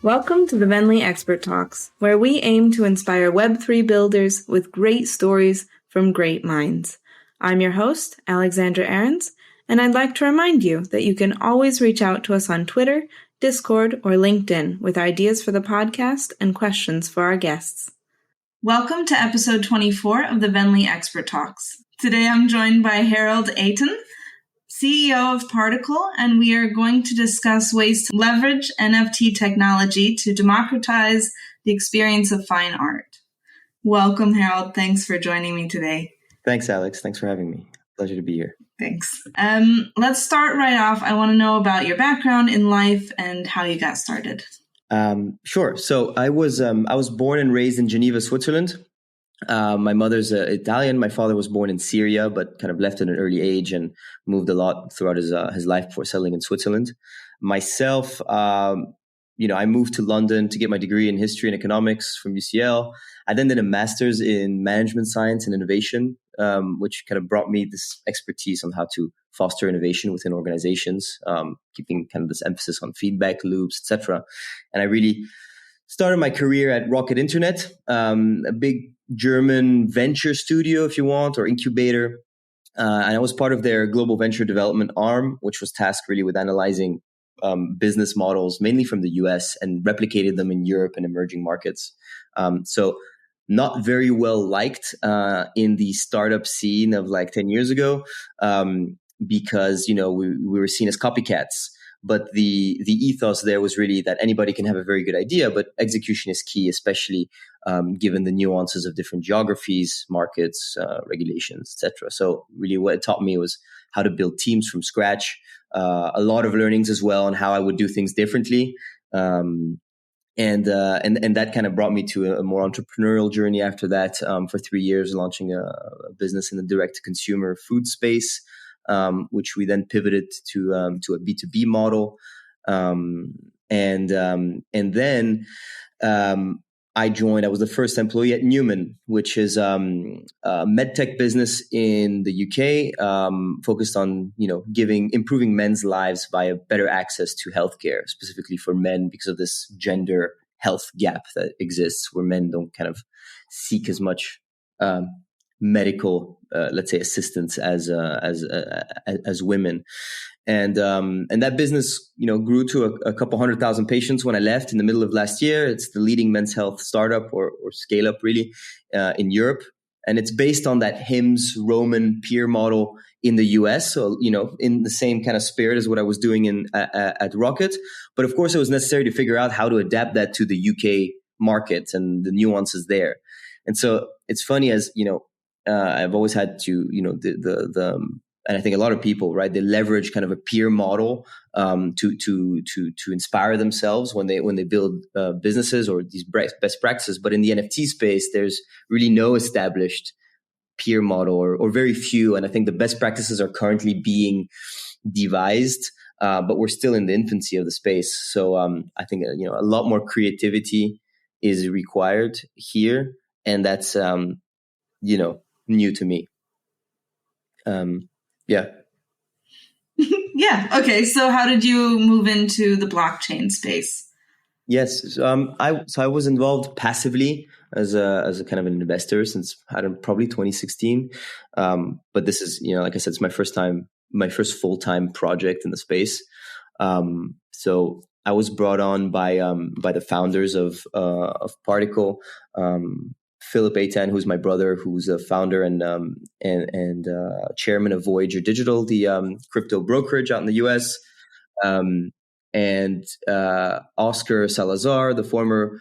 Welcome to the Venly Expert Talks, where we aim to inspire Web3 builders with great stories from great minds. I'm your host, Alexandra Ahrens, and I'd like to remind you that you can always reach out to us on Twitter, Discord, or LinkedIn with ideas for the podcast and questions for our guests. Welcome to episode 24 of the Venly Expert Talks. Today I'm joined by Harold Eytan, CEO of Particle, and we are going to discuss ways to leverage NFT technology to democratize the experience of fine art. Welcome, Harold. Thanks for joining me today. Thanks, Alex. Thanks for having me. Pleasure to be here. Thanks. Let's start right off. I want to know about your background in life and how you got started. Sure. So I was born and raised in Geneva, Switzerland. My mother's Italian. My father was born in Syria, but kind of left at an early age and moved a lot throughout his life before settling in Switzerland. Myself, I moved to London to get my degree in history and economics from UCL. I then did a master's in management science and innovation, which kind of brought me this expertise on how to foster innovation within organizations, keeping kind of this emphasis on feedback loops, etc. And I really started my career at Rocket Internet, a big German venture studio, if you want, or incubator. And I was part of their global venture development arm, which was tasked really with analyzing business models, mainly from the US, and replicated them in Europe and emerging markets. So not very well liked in the startup scene of like 10 years ago, because, we were seen as copycats. But the ethos there was really that anybody can have a very good idea, but execution is key, especially given the nuances of different geographies, markets, regulations, etc. So really what it taught me was how to build teams from scratch, a lot of learnings as well on how I would do things differently. And that kind of brought me to a more entrepreneurial journey after that, for 3 years, launching a business in the direct-to-consumer food space, which we then pivoted to a B2B model. And then I was the first employee at Newman, which is a medtech business in the UK, focused on, improving men's lives via better access to healthcare, specifically for men, because of this gender health gap that exists where men don't kind of seek as much medical, let's say, assistance as women, and that business, grew to a couple 100,000 patients when I left in the middle of last year. It's the leading men's health startup or scale up really in Europe, and it's based on that Hims Roman peer model in the US. So in the same kind of spirit as what I was doing at Rocket, but of course it was necessary to figure out how to adapt that to the UK market and the nuances there. And so it's funny, as I've always had to, and I think a lot of people, right, they leverage kind of a peer model to inspire themselves when they build businesses or these best practices. But in the NFT space, there's really no established peer model or very few. And I think the best practices are currently being devised, but we're still in the infancy of the space. So I think a lot more creativity is required here, and that's new to me. Yeah. Yeah. Okay. So how did you move into the blockchain space? Yes. I was involved passively as a kind of an investor since probably 2016. But this is, like I said, it's my first full-time project in the space. So I was brought on by the founders of Particle, Philip Eytan, who's my brother, who's a founder and chairman of Voyager Digital, the crypto brokerage out in the US, and Oscar Salazar, the former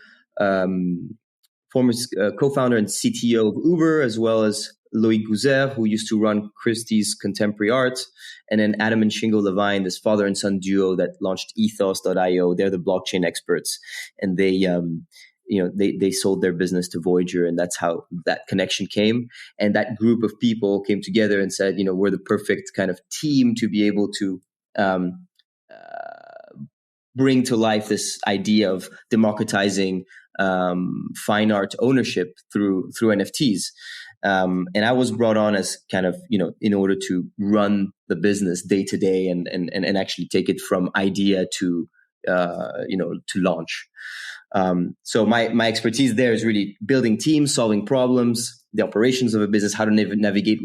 co-founder and CTO of Uber, as well as Loïc Gouzer, who used to run Christie's Contemporary Art, and then Adam and Shingo Levine, this father and son duo that launched Ethos.io. They're the blockchain experts, and they sold their business to Voyager, and that's how that connection came. And that group of people came together and said, we're the perfect kind of team to be able to bring to life this idea of democratizing fine art ownership through NFTs. And I was brought on as kind of, in order to run the business day to day and actually take it from idea to to launch. So my expertise there is really building teams, solving problems, the operations of a business, how to navigate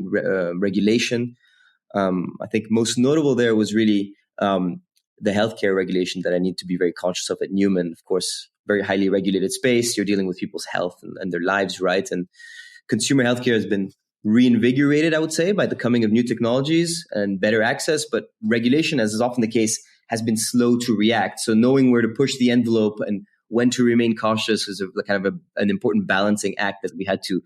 regulation. I think most notable there was really the healthcare regulation that I need to be very conscious of at Newman. Of course, very highly regulated space. You're dealing with people's health and their lives, right? And consumer healthcare has been reinvigorated, I would say, by the coming of new technologies and better access. But regulation, as is often the case, has been slow to react. So knowing where to push the envelope and when to remain cautious is an important balancing act that we had to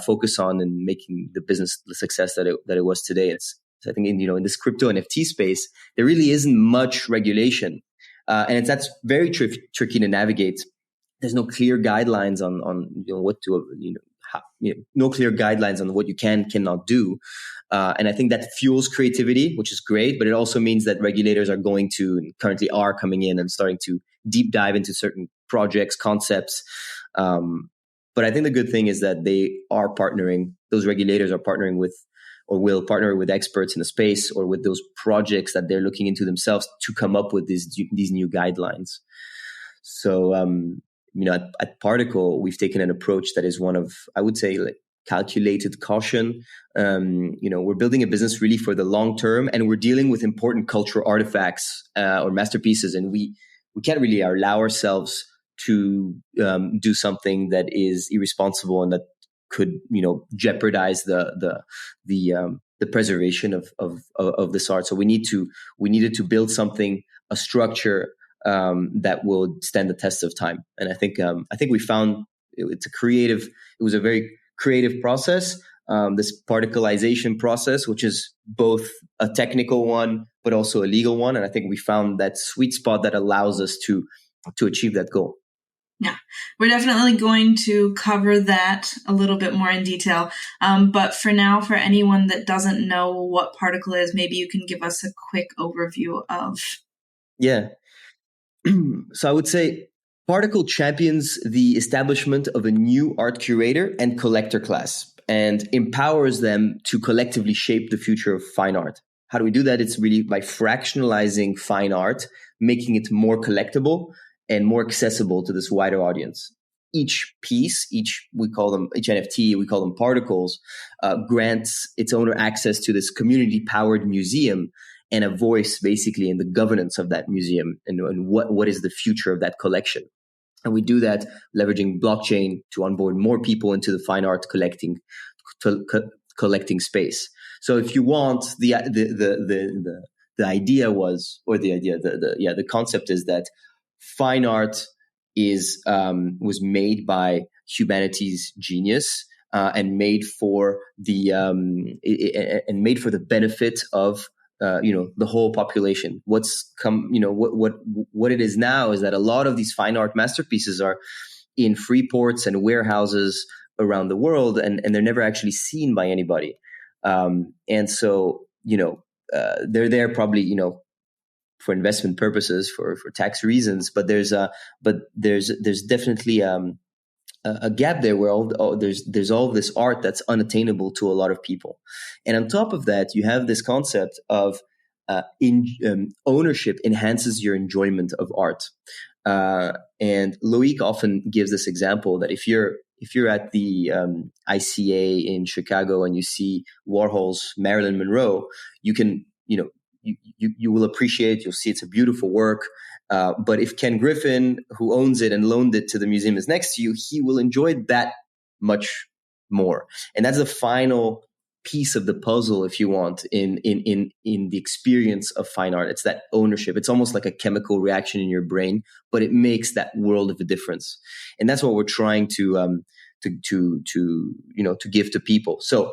focus on in making the business the success that it was today. So I think in this crypto NFT space, there really isn't much regulation, and that's very tricky to navigate. There's no clear guidelines on what to no clear guidelines on what you cannot do, and I think that fuels creativity, which is great. But it also means that regulators are going to and currently are coming in and starting to deep dive into certain projects, concepts. But I think the good thing is that they are partnering. Those regulators are partnering with, or will partner with, experts in the space or with those projects that they're looking into themselves to come up with these new guidelines. So, at Particle, we've taken an approach that is one of, I would say, like calculated caution. We're building a business really for the long term, and we're dealing with important cultural artifacts or masterpieces, and we can't really allow ourselves to do something that is irresponsible and that could jeopardize the preservation of this art. So we needed to build something, a structure that will stand the test of time. And I think we found it was a very creative process, this particleization process, which is both a technical one but also a legal one. And I think we found that sweet spot that allows us to achieve that goal. Yeah, we're definitely going to cover that a little bit more in detail. But for now, for anyone that doesn't know what Particle is, maybe you can give us a quick overview of. Yeah. So I would say Particle champions the establishment of a new art curator and collector class and empowers them to collectively shape the future of fine art. How do we do that? It's really by fractionalizing fine art, making it more collectible and more accessible to this wider audience. Each piece, each NFT, we call them particles, grants its owner access to this community-powered museum and a voice basically in the governance of that museum and what is the future of that collection. And we do that leveraging blockchain to onboard more people into the fine art collecting space. So if you want, the concept is that fine art was made by humanity's genius and made for the benefit of the whole population. What it is now is that a lot of these fine art masterpieces are in free ports and warehouses around the world, and they're never actually seen by anybody. And so they're there probably for investment purposes, for tax reasons, but there's definitely a gap there where there's all this art that's unattainable to a lot of people. And on top of that, you have this concept of ownership enhances your enjoyment of art. And Loic often gives this example that if you're at the ICA in Chicago and you see Warhol's Marilyn Monroe, you can you will appreciate, you'll see it's a beautiful work. But if Ken Griffin, who owns it and loaned it to the museum, is next to you, he will enjoy that much more. And that's the final piece of the puzzle, if you want, in the experience of fine art. It's that ownership. It's almost like a chemical reaction in your brain, but it makes that world of a difference. And that's what we're trying to give to people. So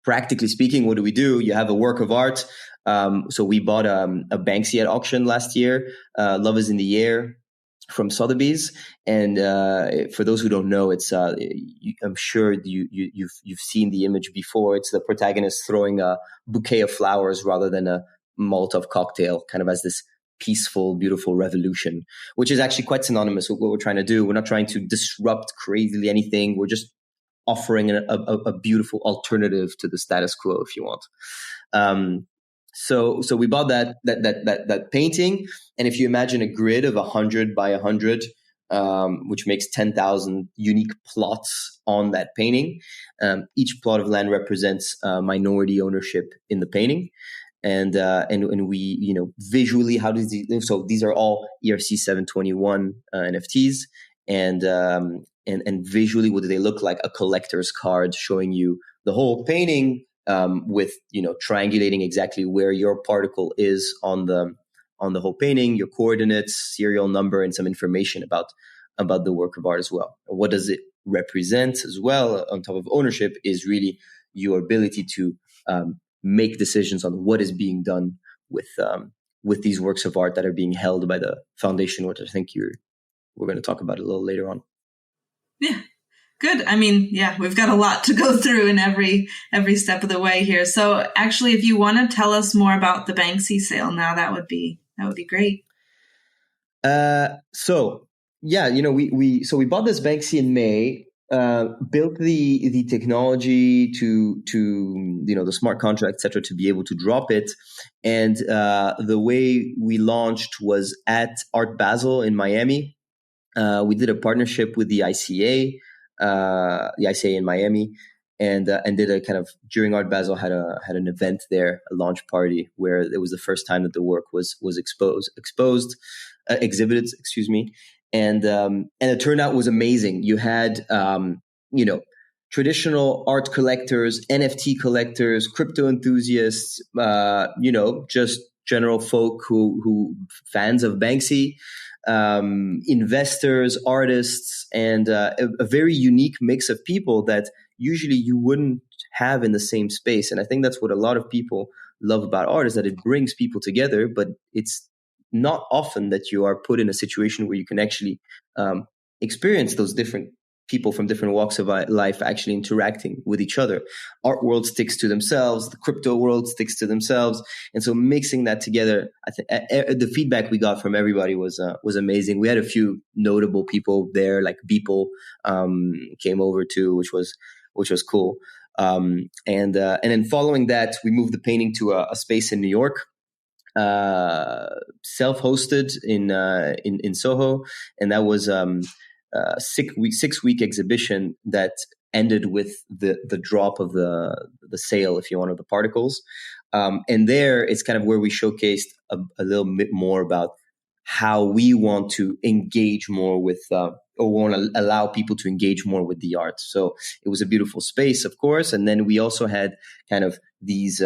practically speaking, what do? You have a work of art. So we bought a Banksy at auction last year. Love is in the Air from Sotheby's. And for those who don't know, it's I'm sure you've seen the image before. It's the protagonist throwing a bouquet of flowers rather than a Molotov cocktail, kind of as this peaceful, beautiful revolution, which is actually quite synonymous with what we're trying to do. We're not trying to disrupt crazily anything. We're just offering a beautiful alternative to the status quo, if you want. So we bought that painting, and if you imagine a grid of 100 by 100, which makes 10,000 unique plots on that painting, each plot of land represents minority ownership in the painting. And we, visually, how does so these are all ERC 721 NFTs, and visually, what do they look like? A collector's card showing you the whole painting, with triangulating exactly where your particle is on the whole painting, your coordinates, serial number, and some information about the work of art as well. And what does it represent as well, on top of ownership, is really your ability to make decisions on what is being done with these works of art that are being held by the foundation, which I think we're going to talk about a little later on. Yeah. Good. I mean, yeah, we've got a lot to go through in every step of the way here. So actually, if you want to tell us more about the Banksy sale now, that would be great. So yeah, we bought this Banksy in May, built the technology to the smart contract, etc., to be able to drop it. And the way we launched was at Art Basel in Miami. We did a partnership with the ICA in Miami, and did a kind of, during Art Basel, had an event there, a launch party, where it was the first time that the work was exhibited, excuse me, and the turnout was amazing. You had traditional art collectors, NFT collectors, crypto enthusiasts, just general folk who fans of Banksy, investors, artists, and a very unique mix of people that usually you wouldn't have in the same space. And I think that's what a lot of people love about art, is that it brings people together, but it's not often that you are put in a situation where you can actually experience those different people from different walks of life actually interacting with each other. Art world sticks to themselves, the crypto world sticks to themselves, and so mixing that together, I think the feedback we got from everybody was amazing. We had a few notable people there, like Beeple came over too, which was cool. And then following that, we moved the painting to a space in New York, self-hosted in Soho, and that was a 6-week exhibition that ended with the drop of the sale, if you want, of the particles. And there, it's kind of where we showcased a little bit more about how we want to engage more with, or want to allow people to engage more with the art. So it was a beautiful space, of course. And then we also had kind of these,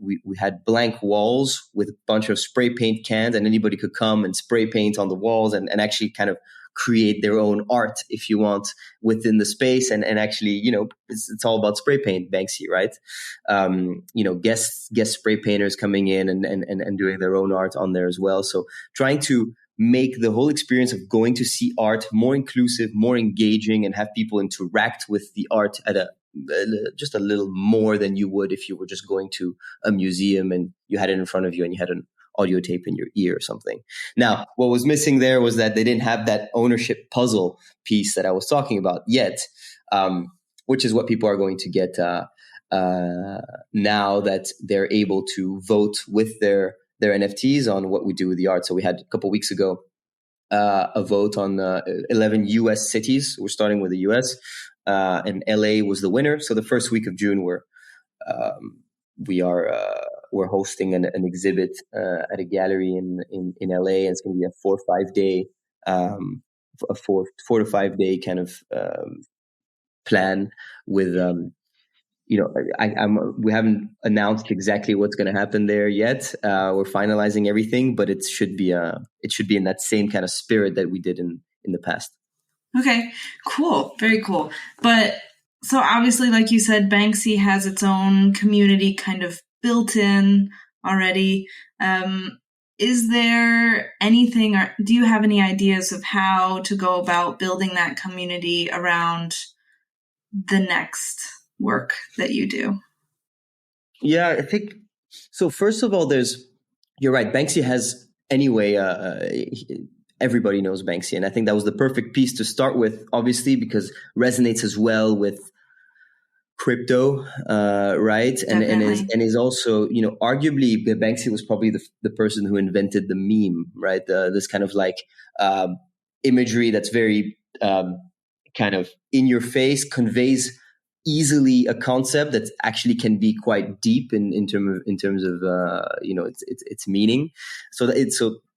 we had blank walls with a bunch of spray paint cans, and anybody could come and spray paint on the walls and actually kind of create their own art, if you want, within the space. And actually, it's all about spray paint, Banksy, right? Guest spray painters coming in and doing their own art on there as well. So trying to make the whole experience of going to see art more inclusive, more engaging, and have people interact with the art at just a little more than you would if you were just going to a museum and you had it in front of you and you had an audio tape in your ear or something. Now, what was missing there was that they didn't have that ownership puzzle piece that I was talking about yet, which is what people are going to get now that they're able to vote with their NFTs on what we do with the art. So we had a couple of weeks ago a vote on 11 US cities. We're starting with the US, and LA was the winner. So the first week of June, we're hosting an exhibit at a gallery in LA, and it's going to be a 4 or 5 day, a 4 to 5 day kind of plan with. We haven't announced exactly what's going to happen there yet. We're finalizing everything, but it should be in that same kind of spirit that we did in the past. Okay, cool, very cool. But so obviously, like you said, Banksy has its own community kind of built in already. Is there anything, or do you have any ideas of how to go about building that community around the next work that you do? Yeah, I think so. First of all, you're right. Banksy has, anyway, everybody knows Banksy. And I think that was the perfect piece to start with, obviously, because resonates as well with crypto, right? And is also, arguably Banksy was probably the person who invented the meme, right? This kind of like imagery that's very kind of in your face, conveys easily a concept that actually can be quite deep in terms of its meaning. So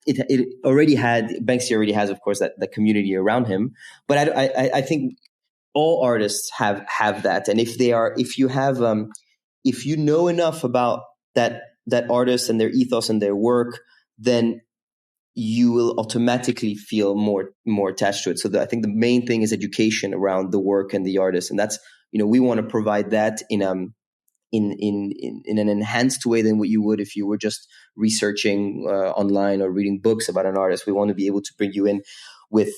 it already had, Banksy already has, of course, that community around him. But I think all artists have that, and if you know enough about that artist and their ethos and their work, then you will automatically feel more attached to it. So I think the main thing is education around the work and the artist, and that's, we want to provide that in an enhanced way than what you would if you were just researching online or reading books about an artist. We want to be able to bring you in with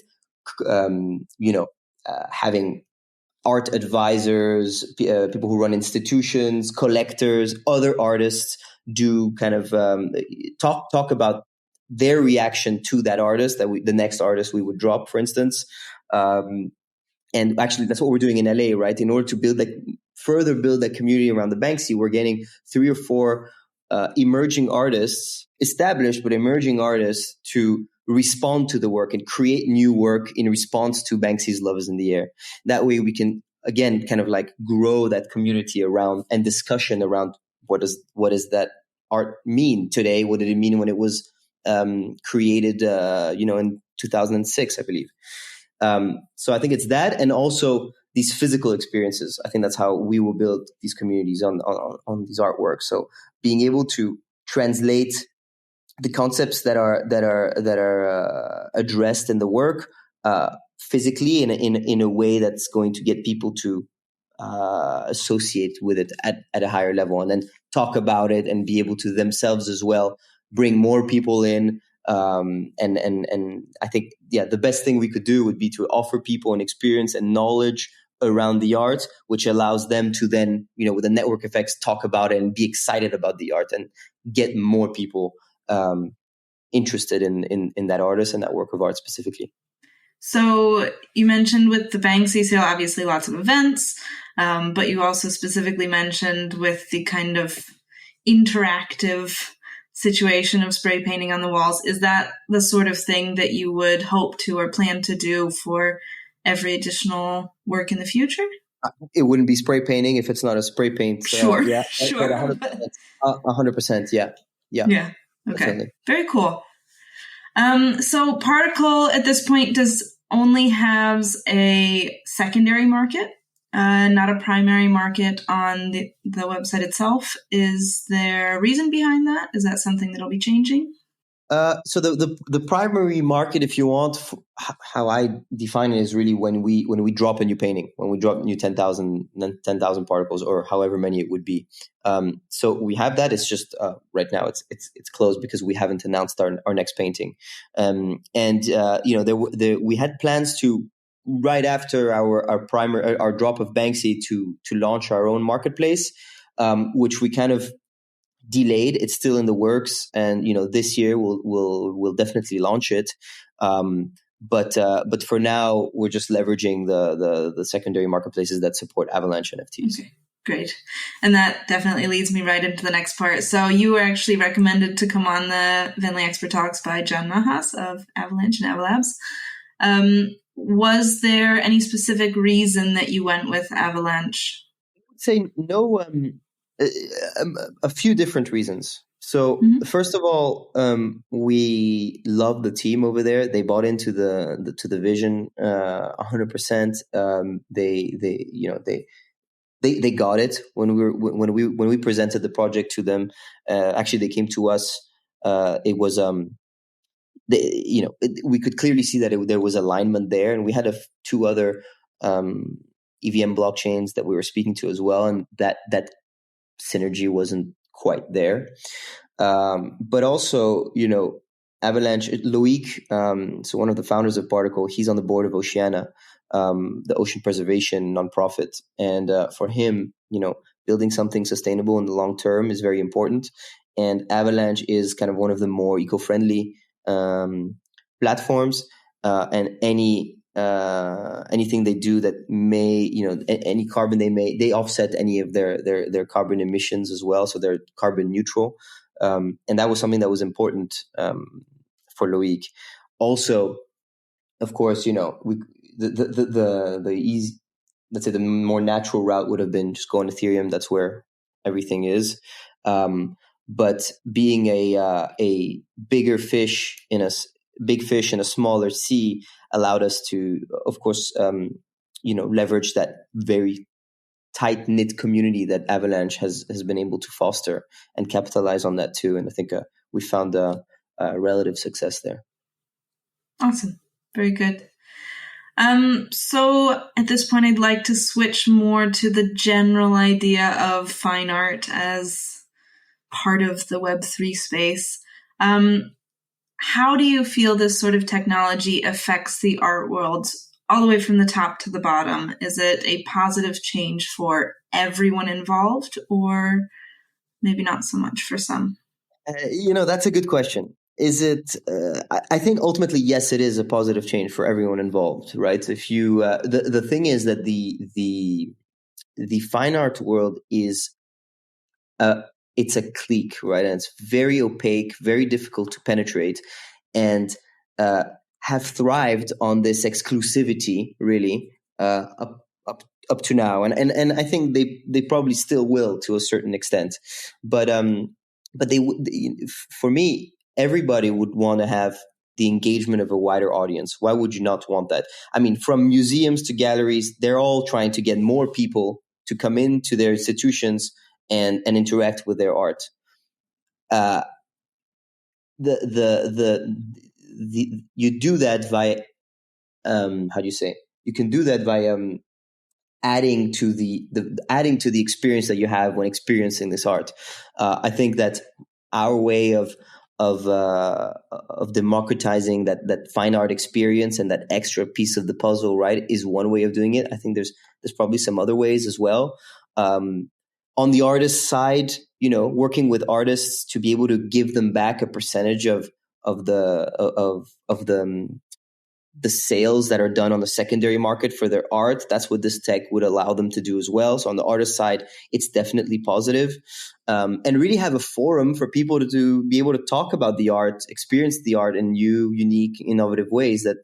having art advisors, people who run institutions, collectors, other artists do kind of talk about their reaction to that artist, the next artist we would drop, for instance. And actually, that's what we're doing in LA, right? In order to further build that community around the Banksy, we're getting 3 or 4 emerging artists, established but emerging artists, to respond to the work and create new work in response to Banksy's Love is in the Air. That way we can, again, kind of like grow that community around and discussion around what does that art mean today? What did it mean when it was created, in 2006, I believe. So I think it's that, and also these physical experiences. I think that's how we will build these communities on these artworks. So being able to translate the concepts that are addressed in the work physically in a way that's going to get people to associate with it at a higher level, and then talk about it and be able to themselves as well bring more people in. And I think, the best thing we could do would be to offer people an experience and knowledge around the art, which allows them to then, with the network effects, talk about it and be excited about the art and get more people interested in that artist and that work of art specifically. So you mentioned with the Banksy sale, obviously lots of events, but you also specifically mentioned with the kind of interactive situation of spray painting on the walls. Is that the sort of thing that you would hope to or plan to do for every additional work in the future? It wouldn't be spray painting if it's not a spray paint. Sure. 100%. Yeah. Okay. Definitely. Very cool. So Particle at this point only has a secondary market, not a primary market on the website itself. Is there a reason behind that? Is that something that'll be changing? So the primary market, if you want, how I define it, is really when we drop a new painting, when we drop new 10,000 particles, or however many it would be. So we have that. It's just right now it's closed because we haven't announced our next painting. We had plans to, right after our drop of Banksy, to launch our own marketplace, which we kind of delayed. It's still in the works, and this year we'll definitely launch it. But for now, we're just leveraging the secondary marketplaces that support Avalanche NFTs. Okay, great. And that definitely leads me right into the next part. So you were actually recommended to come on the Venly Expert Talks by John Nahas of Avalanche and Avalabs. Was there any specific reason that you went with Avalanche? I would say no. A few different reasons. So first of all, we love the team over there. They bought into the vision 100%. They got it when we presented the project to them. Actually, they came to us. It was we could clearly see that there was alignment there, and we had 2 other EVM blockchains that we were speaking to as well, and that synergy wasn't quite there. But also, Avalanche, Loic, so one of the founders of Particle, he's on the board of Oceana, the ocean preservation nonprofit. And for him, building something sustainable in the long term is very important. And Avalanche is kind of one of the more eco-friendly platforms. And any anything they do that may, any carbon they offset any of their carbon emissions as well. So they're carbon neutral. And that was something that was important for Loic. Also, of course, the easy, let's say the more natural route would have been just go on Ethereum. That's where everything is. But being a big fish in a smaller sea allowed us to, of course, leverage that very tight knit community that Avalanche has been able to foster and capitalize on that too. And I think we found a relative success there. Awesome. Very good. So at this point, I'd like to switch more to the general idea of fine art as part of the Web3 space. How do you feel this sort of technology affects the art world all the way from the top to the bottom? Is it a positive change for everyone involved, or maybe not so much for some? That's a good question. Is it? I think ultimately, yes, it is a positive change for everyone involved, right? If you, the thing is that the fine art world is, it's a clique, right? And it's very opaque, very difficult to penetrate, and have thrived on this exclusivity, really, up to now, and I think they probably still will to a certain extent, but for me, everybody would want to have the engagement of a wider audience. Why would you not want that? I mean, from museums to galleries, they're all trying to get more people to come into their institutions and interact with their art. You do that by how do you say? You can do that by adding to the experience that you have when experiencing this art. I think that our way of democratizing that fine art experience and that extra piece of the puzzle, right, is one way of doing it. I think there's probably some other ways as well. On the artist side, working with artists to be able to give them back a percentage of the sales that are done on the secondary market for their art. That's what this tech would allow them to do as well. So on the artist side, it's definitely positive. And really have a forum for people to be able to talk about the art, experience the art in new, unique, innovative ways that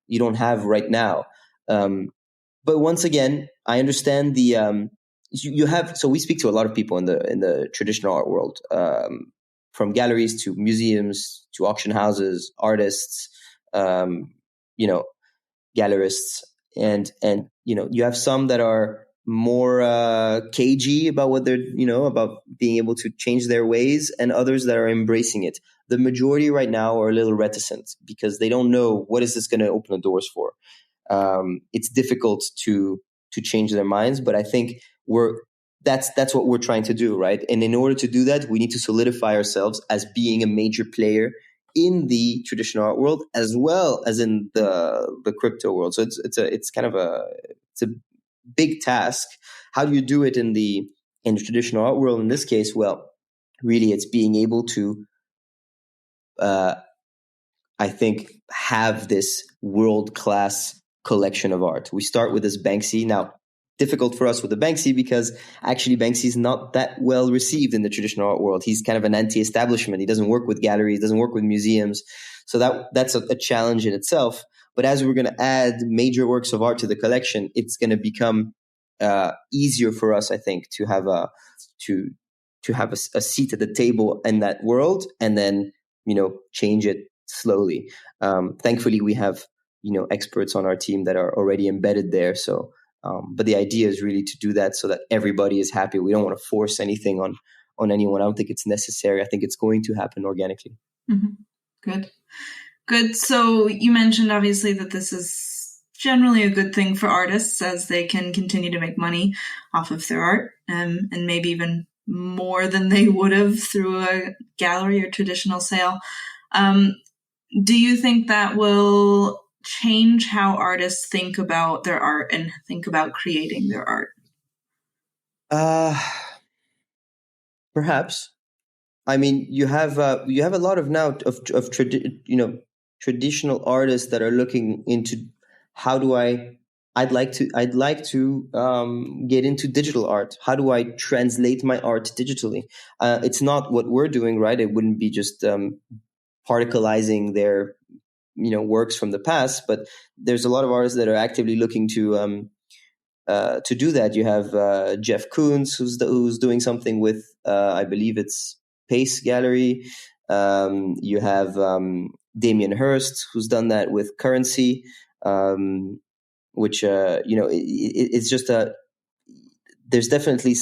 you don't have right now. But once again, I understand so we speak to a lot of people in the traditional art world, from galleries to museums to auction houses, artists, gallerists, and you have some that are more cagey about what they're about being able to change their ways, and others that are embracing it. The majority right now are a little reticent because they don't know what is this going to open the doors for. It's difficult to change their minds, but I think that's what we're trying to do, right? And in order to do that, we need to solidify ourselves as being a major player in the traditional art world as well as in the crypto world. So it's kind of a big task. How do you do it in the traditional art world? In this case, well, really, it's being able to, I think, have this world-class collection of art. We start with this Banksy. Now, difficult for us with the Banksy because actually Banksy is not that well received in the traditional art world. He's kind of an anti-establishment. He doesn't work with galleries, doesn't work with museums. So that's a challenge in itself. But as we're going to add major works of art to the collection, it's going to become easier for us, I think, to have a seat at the table in that world, and then change it slowly. Thankfully, we have experts on our team that are already embedded there. So. But the idea is really to do that so that everybody is happy. We don't want to force anything on anyone. I don't think it's necessary. I think it's going to happen organically. Mm-hmm. Good. So you mentioned obviously that this is generally a good thing for artists as they can continue to make money off of their art, and maybe even more than they would have through a gallery or traditional sale. Do you think that will change how artists think about their art and think about creating their art? Perhaps. I mean, you have a lot of now of traditional artists that are looking into how do I'd like to get into digital art. How do I translate my art digitally? It's not what we're doing, right? It wouldn't be just particleizing their works from the past, but there's a lot of artists that are actively looking to do that. You have Jeff Koons, who's doing something with I believe it's Pace Gallery. You have Damien Hirst, who's done that with Currency, which it's just there's definitely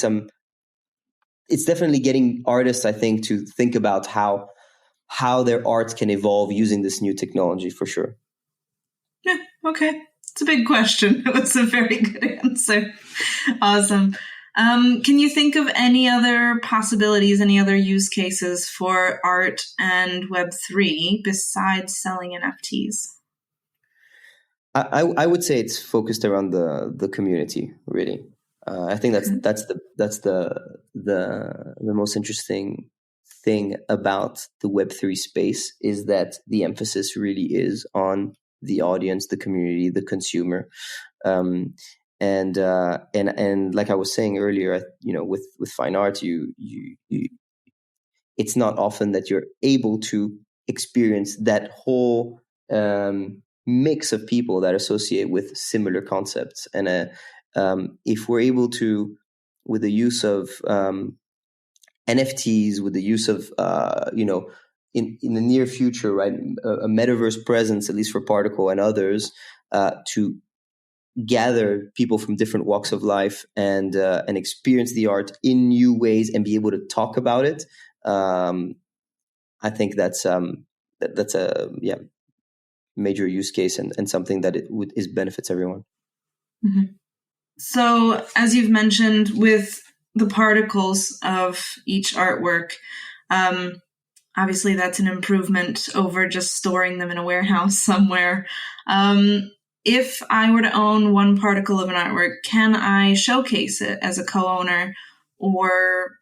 it's definitely getting artists, I think, to think about how their art can evolve using this new technology, for sure. Yeah, okay. It's a big question. It was a very good answer. Awesome. Can you think of any other possibilities, any other use cases for art and Web3 besides selling NFTs? I would say it's focused around the community, really. I think that's the most interesting thing about the Web3 space, is that the emphasis really is on the audience, the community, the consumer. And like I was saying earlier, with fine art, you it's not often that you're able to experience that whole mix of people that associate with similar concepts. And if we're able to, with the use of NFTs, with the use of in the near future, right, a metaverse presence, at least for Particle and others, to gather people from different walks of life and experience the art in new ways and be able to talk about it. I think that's a major use case and something that is benefits everyone. Mm-hmm. So, as you've mentioned, with the particles of each artwork, obviously that's an improvement over just storing them in a warehouse somewhere. If I were to own one particle of an artwork, can I showcase it as a co-owner, or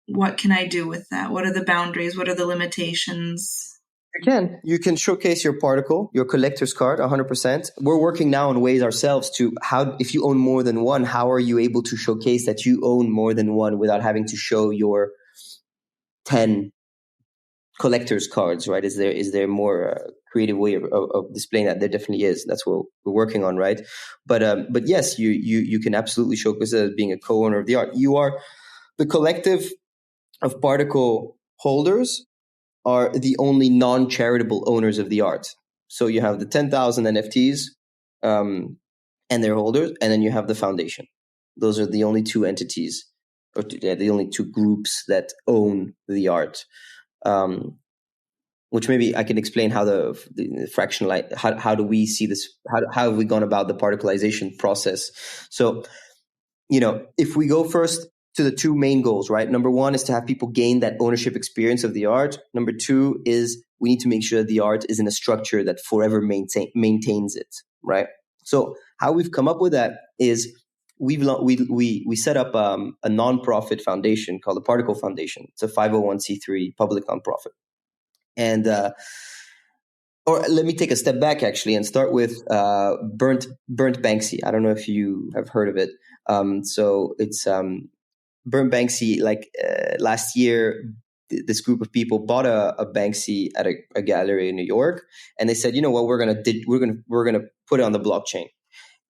what can I do with that? What are the boundaries? What are the limitations? You can showcase your particle, your collector's card, 100%. We're working now on ways ourselves to if you own more than one, how are you able to showcase that you own more than one without having to show your 10 collector's cards, right? Is there more creative way of displaying that? There definitely is. That's what we're working on, right? But yes, you can absolutely showcase it as being a co-owner of the art. You are the collective of particle holders are the only non-charitable owners of the art. So you have the 10,000 NFTs and their holders, and then you have the foundation. Those are the only two entities, or the only two groups that own the art. Which maybe I can explain how the fractional, how do we see this? How have we gone about the particleization process? So, if we go first to the two main goals, right? Number one is to have people gain that ownership experience of the art. Number two is we need to make sure that the art is in a structure that forever maintains it, right? So how we've come up with that is we set up a nonprofit foundation called the Particle Foundation. It's a 501c3 public nonprofit. And or let me take a step back actually and start with Burnt Banksy. I don't know if you have heard of it. So it's Burnt Banksy. Like last year, this group of people bought a Banksy at a gallery in New York, and they said, you know what, we're gonna put it on the blockchain,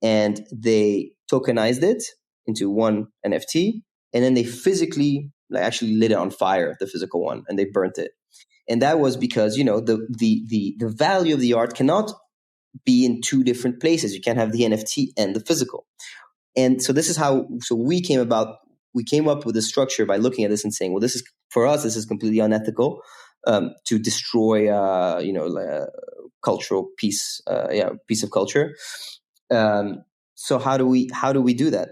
and they tokenized it into one NFT, and then they physically actually lit it on fire, the physical one, and they burnt it. And that was because, the value of the art cannot be in two different places. You can't have the NFT and the physical. And so this is we came up with a structure by looking at this and saying, well, this is completely unethical to destroy, cultural piece of culture. So how do we do that?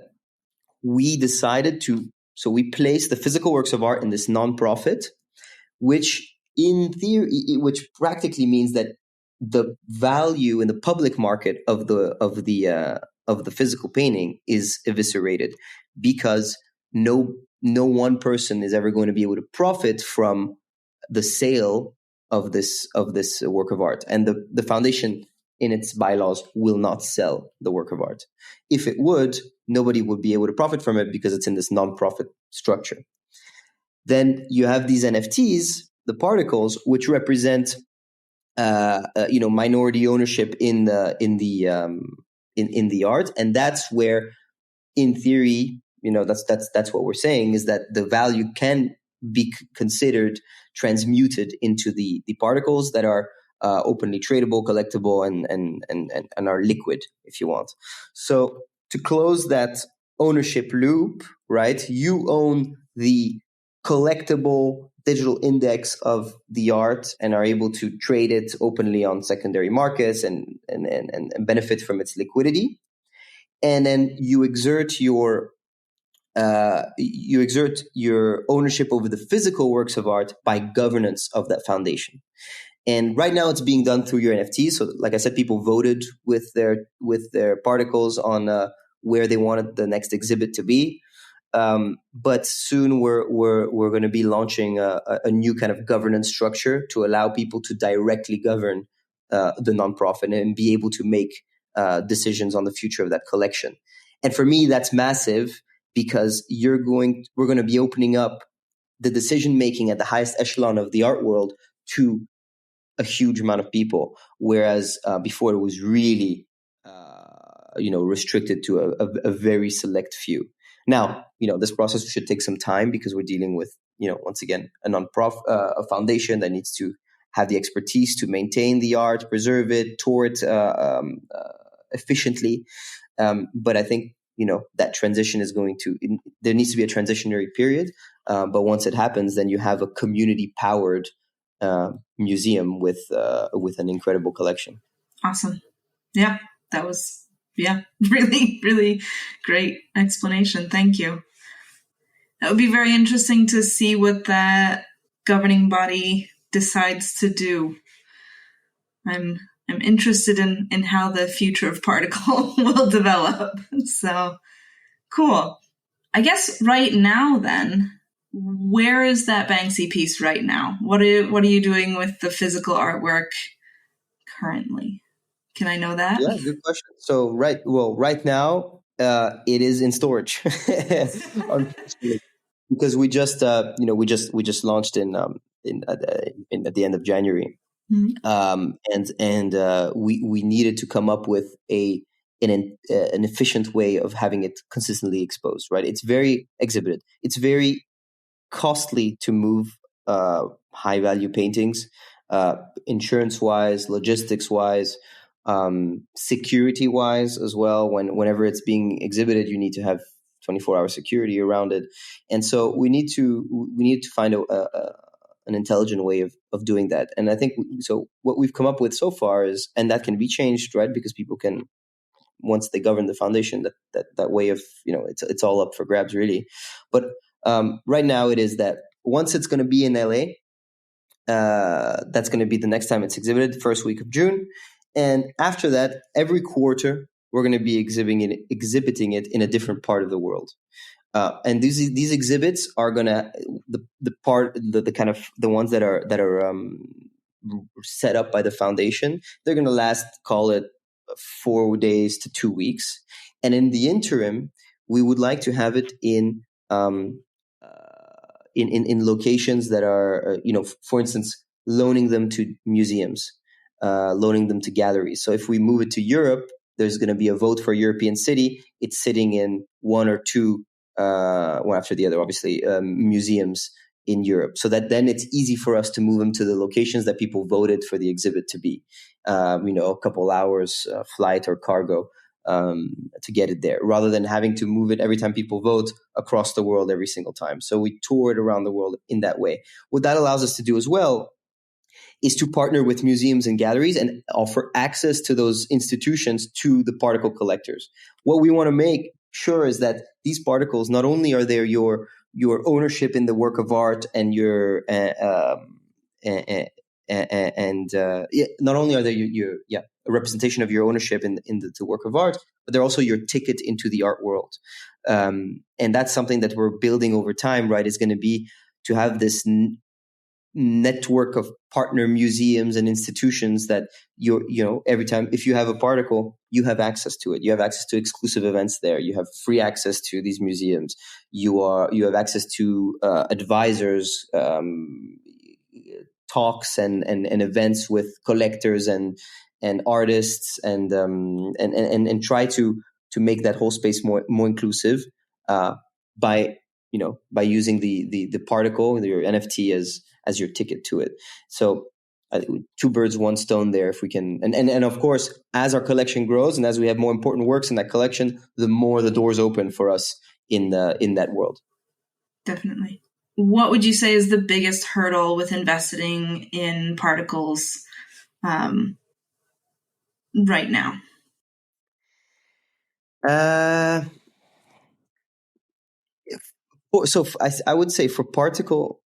We decided we placed the physical works of art in this nonprofit, which in theory, which practically means that the value in the public market of the physical painting is eviscerated, because no one person is ever going to be able to profit from the sale of this work of art, and the foundation in its bylaws will not sell the work of art. If it would, nobody would be able to profit from it because it's in this non-profit structure. Then you have these NFTs, the particles, which represent minority ownership in the art, and that's where, in theory, that's what we're saying, is that the value can be considered transmuted into the particles that are openly tradable, collectible, and are liquid, if you want. So to close that ownership loop, right? You own the collectible digital index of the art and are able to trade it openly on secondary markets and benefit from its liquidity. And then you exert your ownership over the physical works of art by governance of that foundation. And right now it's being done through your NFTs. So like I said, people voted with their particles on where they wanted the next exhibit to be. But soon we're going to be launching a new kind of governance structure to allow people to directly govern the nonprofit and be able to make decisions on the future of that collection. And for me, that's massive, because we're going to be opening up the decision making at the highest echelon of the art world to a huge amount of people, whereas before it was really restricted to a very select few. Now, this process should take some time because we're dealing with, once again, a foundation that needs to have the expertise to maintain the art, preserve it, tour it efficiently. But I think, that transition is there needs to be a transitionary period. But once it happens, then you have a community-powered museum with an incredible collection. Awesome. Yeah, that was really, really great explanation. Thank you. That would be very interesting to see what that governing body decides to do. I'm interested in how the future of particle will develop. So cool. I guess right now then, where is that Banksy piece right now? What are you doing with the physical artwork currently? Can I know that? Yeah, good question. So right now it is in storage, unfortunately, because we just launched in at the end of January, and we needed to come up with an efficient way of having it consistently exposed. Right, it's very exhibited. It's very costly to move high value paintings, insurance wise, logistics wise. Security wise as well. Whenever it's being exhibited, you need to have 24-hour security around it, and so we need to find an intelligent way of doing that. And I think so. What we've come up with so far is, and that can be changed, right? Because people can, once they govern the foundation, that way of it's all up for grabs, really. But right now it is that once it's going to be in LA, that's going to be the next time it's exhibited, first week of June. And after that, every quarter, we're going to be exhibiting it in a different part of the world. And these exhibits are going to the kind of the ones that are set up by the foundation. They're going to last, call it 4 days to 2 weeks. And in the interim, we would like to have it in locations that are, for instance, loaning them to museums. Loaning them to galleries. So if we move it to Europe, there's going to be a vote for a European city. It's sitting in one or two, one after the other, obviously, museums in Europe. So that then it's easy for us to move them to the locations that people voted for the exhibit to be. A couple hours flight or cargo to get it there, rather than having to move it every time people vote across the world every single time. So we tour it around the world in that way. What that allows us to do as well is to partner with museums and galleries and offer access to those institutions to the particle collectors. What we want to make sure is that these particles, not only are there your ownership in the work of art and your not only are they a representation of your ownership in the work of art, but they're also your ticket into the art world. And that's something that we're building over time, right? Is going to be to have this network of partner museums and institutions that every time if you have a particle, you have access to it. You have access to exclusive events there. You have free access to these museums. You have access to advisors, talks and events with collectors and artists and try to make that whole space more inclusive by using the particle, your NFT as your ticket to it. So two birds, one stone there. If we can, and of course, as our collection grows and as we have more important works in that collection, the more the doors open for us in that world. Definitely. What would you say is the biggest hurdle with investing in particles right now? I would say for particle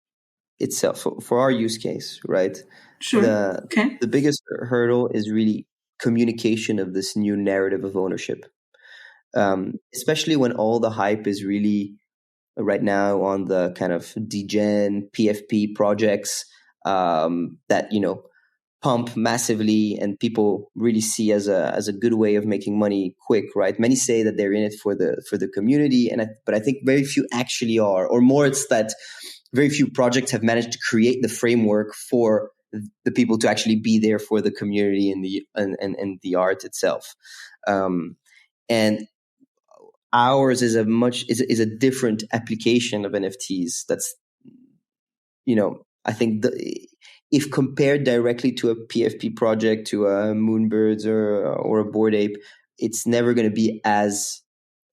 itself, for our use case, right? Sure. The biggest hurdle is really communication of this new narrative of ownership, especially when all the hype is really right now on the kind of degen PFP projects that pump massively and people really see as a good way of making money quick, right? Many say that they're in it for the community, but I think very few actually are, or more it's that very few projects have managed to create the framework for the people to actually be there for the community and the art itself. And ours is a different application of NFTs. That's, I think if compared directly to a PFP project, to a Moonbirds or a Bored Ape, it's never going to be as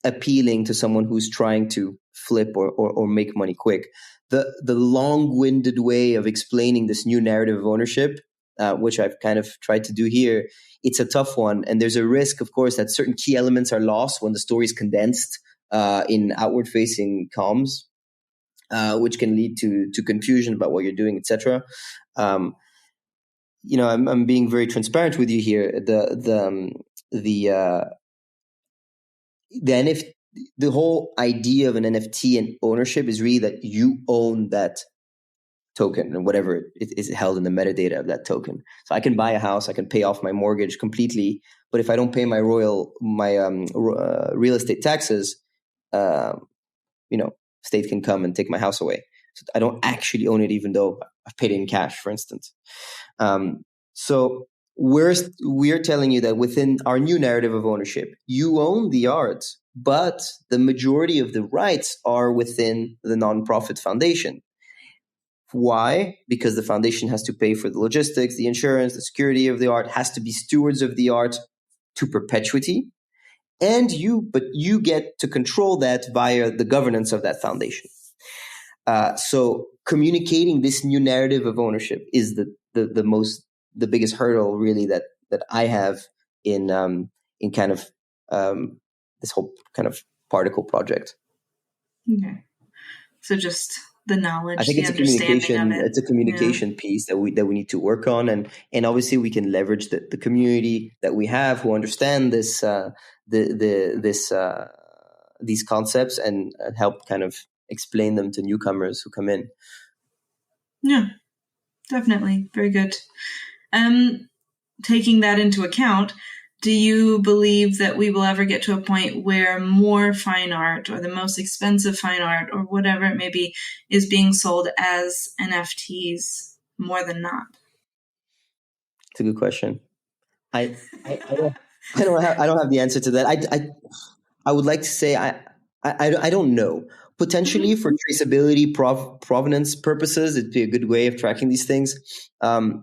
appealing to someone who's trying to flip or make money quick. The long-winded way of explaining this new narrative of ownership, which I've kind of tried to do here, it's a tough one. And there's a risk, of course, that certain key elements are lost when the story is condensed in outward-facing comms, which can lead to confusion about what you're doing, etc. I'm being very transparent with you here. The whole idea of an NFT and ownership is really that you own that token and whatever it is held in the metadata of that token. So I can buy a house, I can pay off my mortgage completely, but if I don't pay my real estate taxes, state can come and take my house away. So I don't actually own it, even though I've paid it in cash, for instance. So we're telling you that within our new narrative of ownership, you own the art, but the majority of the rights are within the nonprofit foundation. Why? Because the foundation has to pay for the logistics, the insurance, the security of the art, has to be stewards of the art to perpetuity. And you get to control that via the governance of that foundation. So communicating this new narrative of ownership is the biggest hurdle really that I have in kind of this whole kind of particle project. Okay. So just the knowledge, I think it's a communication piece that we need to work on, and obviously we can leverage the community that we have who understand this these concepts and help kind of explain them to newcomers who come in. Yeah, definitely. Very good. Taking that into account, do you believe that we will ever get to a point where more fine art, or the most expensive fine art, or whatever it may be, is being sold as NFTs more than not? It's a good question. I don't have the answer to that. I would like to say I don't know. Potentially for traceability, provenance purposes, it'd be a good way of tracking these things. I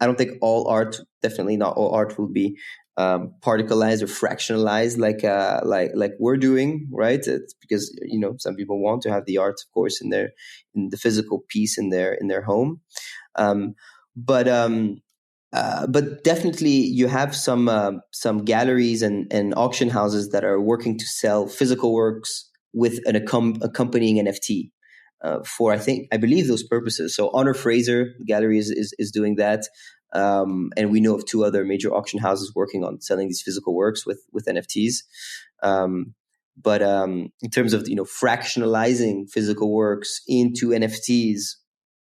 don't think all art, definitely not all art, will be particleized or fractionalized like we're doing, right? It's because some people want to have the art, of course, in the physical piece in their home, but definitely you have some galleries and auction houses that are working to sell physical works with an accompanying NFT for I believe those purposes. So Honor Fraser Gallery is doing that. And we know of two other major auction houses working on selling these physical works with NFTs. But in terms of fractionalizing physical works into NFTs,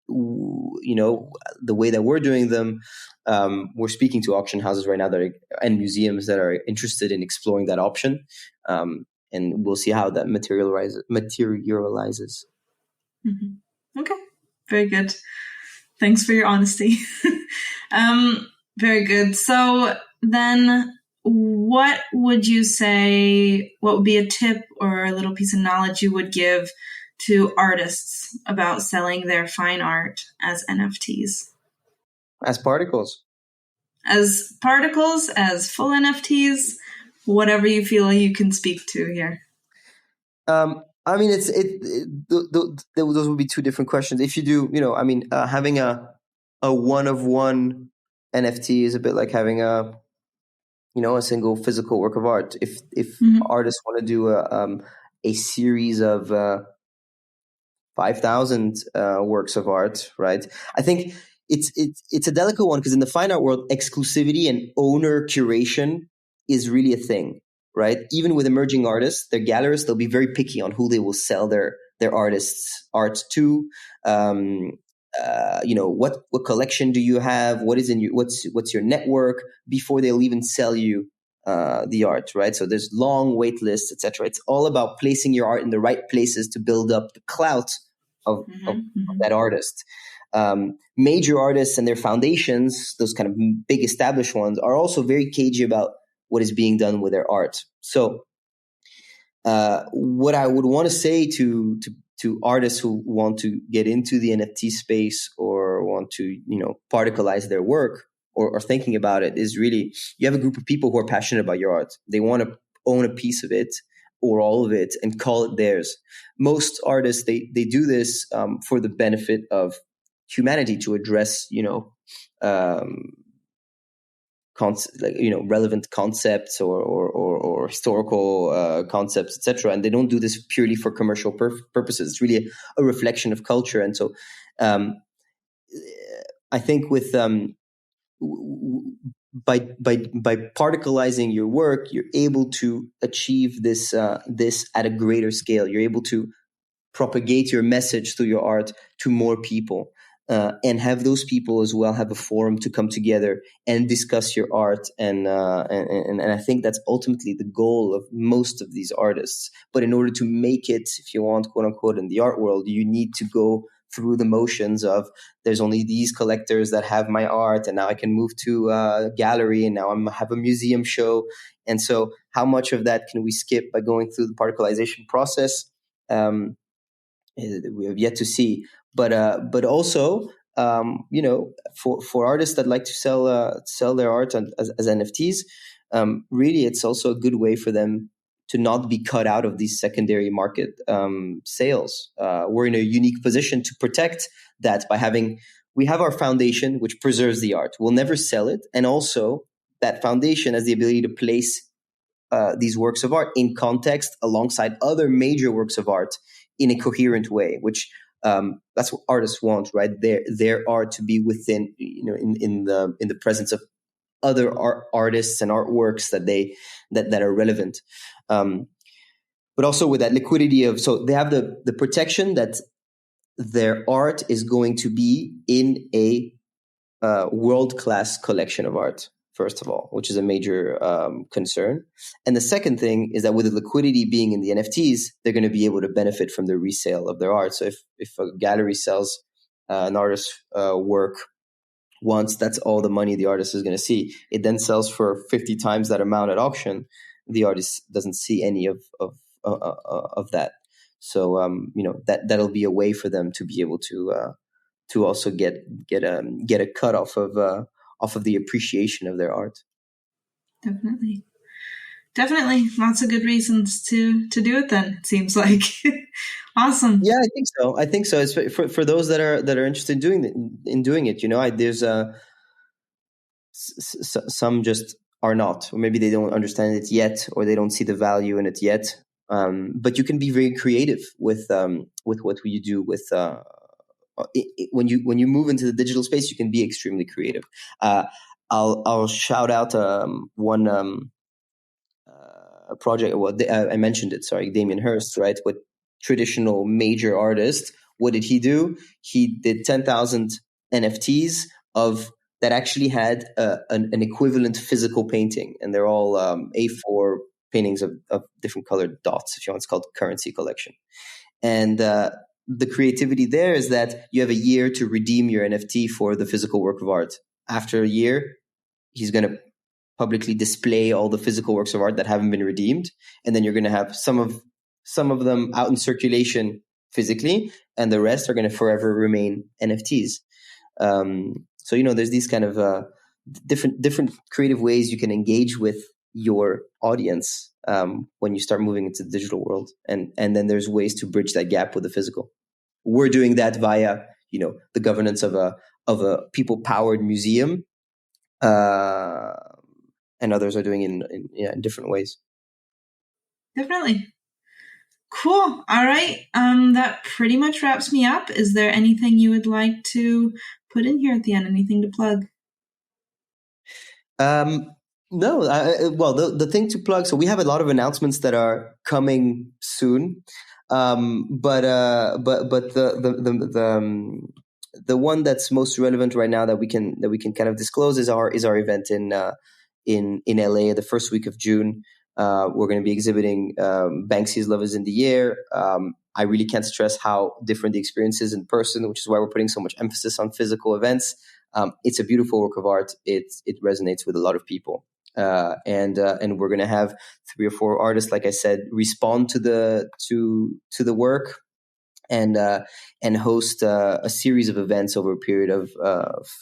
the way that we're doing them, we're speaking to auction houses right now and museums that are interested in exploring that option, and we'll see how that materializes. Mm-hmm. Okay, very good. Thanks for your honesty. Very good. So then, what would you say? What would be a tip or a little piece of knowledge you would give to artists about selling their fine art as NFTs? As particles. As particles, as full NFTs, whatever you feel you can speak to here. I mean, those would be two different questions. If you do, having a one of one NFT is a bit like having a single physical work of art. If artists want to do a series of 5,000 works of art, right? I think it's a delicate one because in the fine art world, exclusivity and owner curation is really a thing, right? Even with emerging artists, their gallerists, they'll be very picky on who they will sell their artists' art to. What collection do you have? What is in your what's your network before they'll even sell you the art, right? So there's long wait lists, etc. It's all about placing your art in the right places to build up the clout of that artist. Major artists and their foundations, those kind of big established ones, are also very cagey about what is being done with their art. So what I would want to say to artists who want to get into the NFT space or want to, particleize their work or thinking about it is really, you have a group of people who are passionate about your art. They want to own a piece of it or all of it and call it theirs. Most artists, they do this for the benefit of humanity, to address, relevant concepts or historical concepts, etc. And they don't do this purely for commercial purposes. It's really a reflection of culture. And so I think with by particleizing your work, you're able to achieve this at a greater scale. You're able to propagate your message through your art to more people. And have those people as well have a forum to come together and discuss your art, and I think that's ultimately the goal of most of these artists. But in order to make it, if you want, quote unquote, in the art world, you need to go through the motions of there's only these collectors that have my art, and now I can move to a gallery, and now I have a museum show. And so, how much of that can we skip by going through the particleization process? We have yet to see. But also, for artists that like to sell their art as NFTs, really, it's also a good way for them to not be cut out of these secondary market sales. We're in a unique position to protect that by we have our foundation, which preserves the art. We'll never sell it, and also that foundation has the ability to place these works of art in context alongside other major works of art in a coherent way, which that's what artists want, right? Their art to be within, in the presence of other artists and artworks that are relevant. But also with that liquidity so they have the protection that their art is going to be in a world-class collection of art, first of all, which is a major concern. And the second thing is that with the liquidity being in the NFTs, they're going to be able to benefit from the resale of their art. So if a gallery sells an artist's work once, that's all the money the artist is going to see. It then sells for 50 times that amount at auction. The artist doesn't see any of that. So that'll be a way for them to be able to also get a cut off of the appreciation of their art. Definitely. Lots of good reasons to do it then, it seems like. Awesome. Yeah, I think so. It's for those that are interested in doing it. There's some just are not, or maybe they don't understand it yet, or they don't see the value in it yet. But you can be very creative with what you do with. When you move into the digital space, you can be extremely creative. I'll shout out one project. Well, I mentioned it. Sorry, Damien Hirst, right? With traditional major artists what did he do? He did 10,000 NFTs that actually had an equivalent physical painting, and they're all A4 paintings of different colored dots. If you want, it's called currency collection. And the creativity there is that you have a year to redeem your NFT for the physical work of art. After a year, he's going to publicly display all the physical works of art that haven't been redeemed, and then you're going to have some of them out in circulation physically, and the rest are going to forever remain NFTs. So there's these kind of different creative ways you can engage with your audience when you start moving into the digital world, and then there's ways to bridge that gap with the physical. We're doing that via the governance of a people-powered museum. And others are doing in different ways. Definitely. Cool. All right. That pretty much wraps me up. Is there anything you would like to put in here at the end? Anything to plug? No. Well, the thing to plug. So we have a lot of announcements that are coming soon. But the one that's most relevant right now that we can kind of disclose is our event in LA the first week of June. We're going to be exhibiting Banksy's Love is in the Air. I really can't stress how different the experience is in person, which is why we're putting so much emphasis on physical events. It's a beautiful work of art. It resonates with a lot of people. And we're going to have 3 or 4 artists, like I said, respond to the work and host a series of events over a period of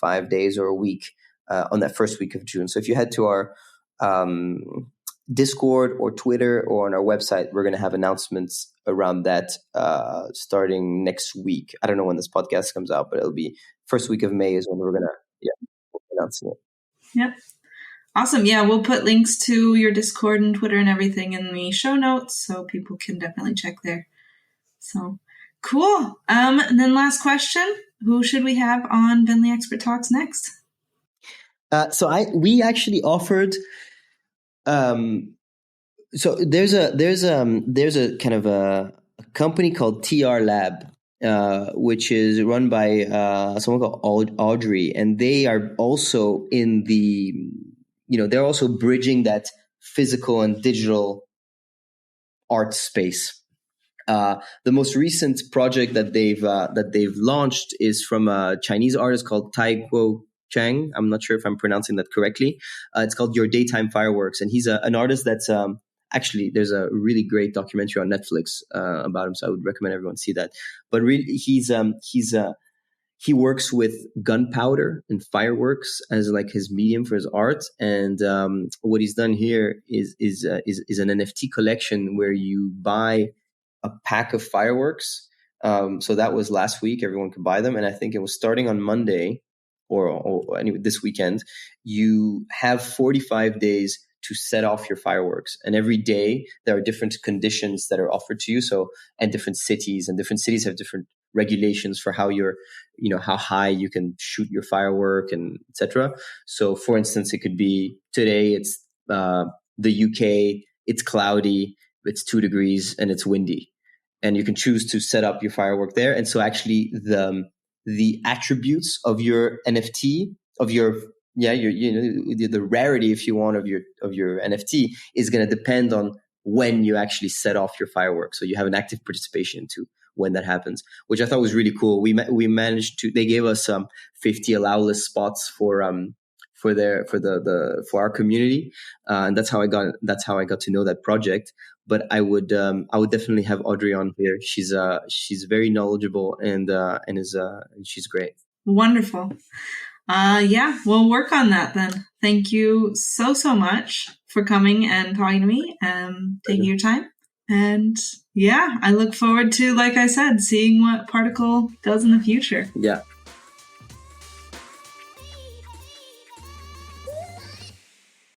5 days or a week on that first week of June. So if you head to our Discord or Twitter or on our website, we're going to have announcements around that starting next week. I don't know when this podcast comes out, but it'll be first week of May is when we're going to be announcing it. Yep. Awesome. Yeah, we'll put links to your Discord and Twitter and everything in the show notes, so people can definitely check there. So cool. And then last question: who should we have on Venly Expert Talks next? We actually offered. So there's a kind of a company called TR Lab, which is run by someone called Audrey, and they are also in the. They're also bridging that physical and digital art space. The most recent project that they've launched is from a Chinese artist called Tai Kuo Chang. I'm not sure if I'm pronouncing that correctly. It's called Your Daytime Fireworks, and he's an artist that's actually there's a really great documentary on Netflix about him, so I would recommend everyone see that. But really, he works with gunpowder and fireworks as like his medium for his art, and what he's done here is an NFT collection where you buy a pack of fireworks. So that was last week; everyone could buy them, and I think it was starting on Monday or anyway this weekend. You have 45 days to set off your fireworks, and every day there are different conditions that are offered to you. So, and different cities have different regulations for how how high you can shoot your firework and etc. So for instance, it could be today it's the UK, it's cloudy, it's 2 degrees and it's windy, and you can choose to set up your firework there. And so actually the attributes of your NFT, of your the rarity, if you want, of your NFT is going to depend on when you actually set off your fireworks. So you have an active participation to when that happens, which I thought was really cool. We managed to. They gave us 50 allow-list spots for our community, and that's how I got to know that project. But I would definitely have Audrey on here. She's very knowledgeable and she's great. Wonderful. Yeah, we'll work on that then. Thank you so much for coming and talking to me and taking your time. And yeah, I look forward to, like I said, seeing what Particle does in the future. Yeah,